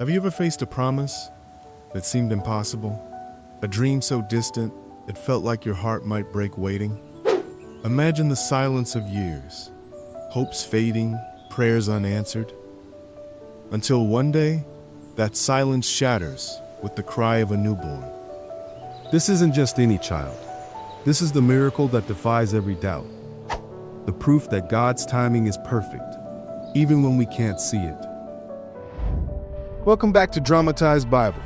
Have you ever faced a promise that seemed impossible? A dream so distant it felt like your heart might break waiting? Imagine the silence of years, hopes fading, prayers unanswered, until one day, that silence shatters with the cry of a newborn. This isn't just any child. This is the miracle that defies every doubt. The proof that God's timing is perfect, even when we can't see it. Welcome back to Dramatized Bible.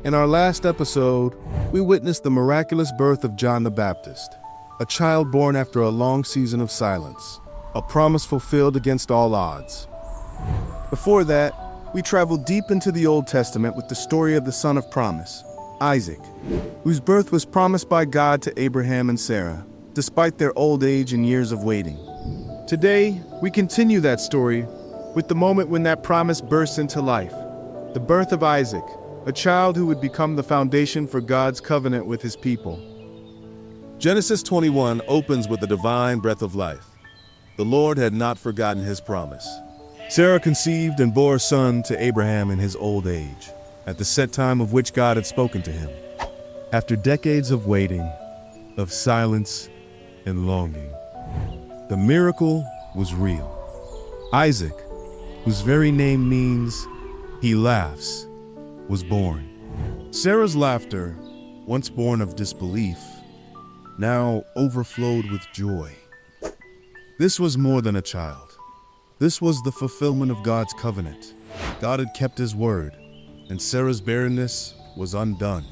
In our last episode, we witnessed the miraculous birth of John the Baptist, a child born after a long season of silence, a promise fulfilled against all odds. Before that, we traveled deep into the Old Testament with the story of the son of promise, Isaac, whose birth was promised by God to Abraham and Sarah, despite their old age and years of waiting. Today, we continue that story with the moment when that promise bursts into life, the birth of Isaac, a child who would become the foundation for God's covenant with his people. Genesis 21 opens with the divine breath of life. The Lord had not forgotten his promise. Sarah conceived and bore a son to Abraham in his old age, at the set time of which God had spoken to him. After decades of waiting, of silence and longing, the miracle was real. Isaac, whose very name means "he laughs," was born. Sarah's laughter, once born of disbelief, now overflowed with joy. This was more than a child. This was the fulfillment of God's covenant. God had kept his word, and Sarah's barrenness was undone.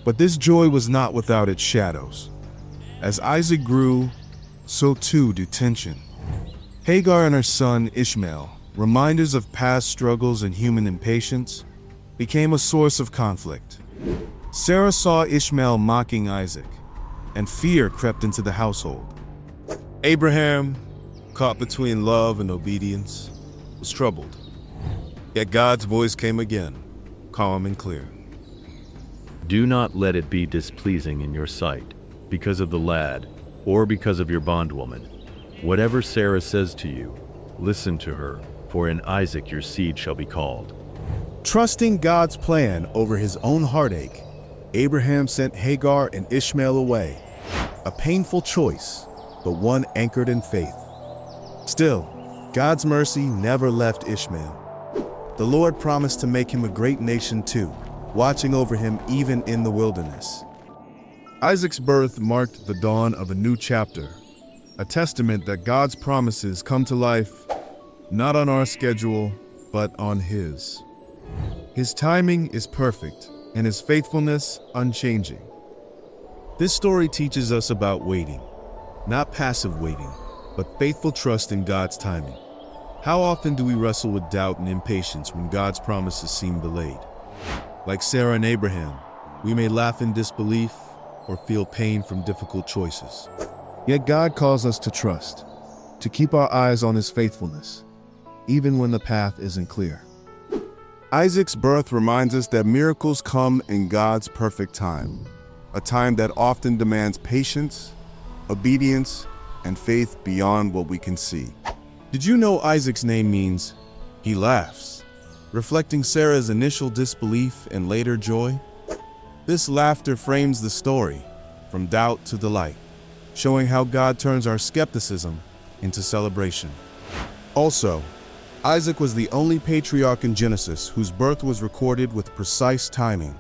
But this joy was not without its shadows. As Isaac grew, so too did tension. Hagar and her son Ishmael, reminders of past struggles and human impatience, became a source of conflict. Sarah saw Ishmael mocking Isaac, and fear crept into the household. Abraham, caught between love and obedience, was troubled. Yet God's voice came again, calm and clear. Do not let it be displeasing in your sight, because of the lad, or because of your bondwoman. Whatever Sarah says to you, listen to her, for in Isaac your seed shall be called. Trusting God's plan over his own heartache, Abraham sent Hagar and Ishmael away. A painful choice, but one anchored in faith. Still, God's mercy never left Ishmael. The Lord promised to make him a great nation too, watching over him even in the wilderness. Isaac's birth marked the dawn of a new chapter, a testament that God's promises come to life not on our schedule, but on his. His timing is perfect, and his faithfulness unchanging. This story teaches us about waiting, not passive waiting, but faithful trust in God's timing. How often do we wrestle with doubt and impatience when God's promises seem delayed? Like Sarah and Abraham, we may laugh in disbelief or feel pain from difficult choices. Yet God calls us to trust, to keep our eyes on his faithfulness, even when the path isn't clear. Isaac's birth reminds us that miracles come in God's perfect time, a time that often demands patience, obedience, and faith beyond what we can see. Did you know Isaac's name means "he laughs," reflecting Sarah's initial disbelief and later joy? This laughter frames the story, from doubt to delight, showing how God turns our skepticism into celebration. Also, Isaac was the only patriarch in Genesis whose birth was recorded with precise timing,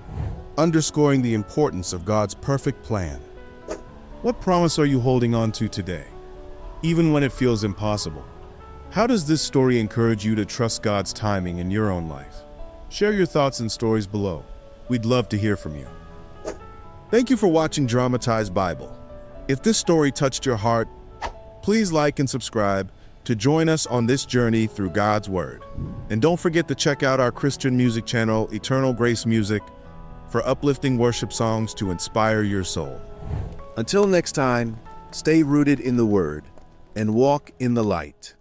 underscoring the importance of God's perfect plan. What promise are you holding on to today, even when it feels impossible? How does this story encourage you to trust God's timing in your own life? Share your thoughts and stories below. We'd love to hear from you. Thank you for watching Dramatized Bible. If this story touched your heart, please like and subscribe to join us on this journey through God's Word. And don't forget to check out our Christian music channel, Eternal Grace Music, for uplifting worship songs to inspire your soul. Until next time, stay rooted in the Word and walk in the light.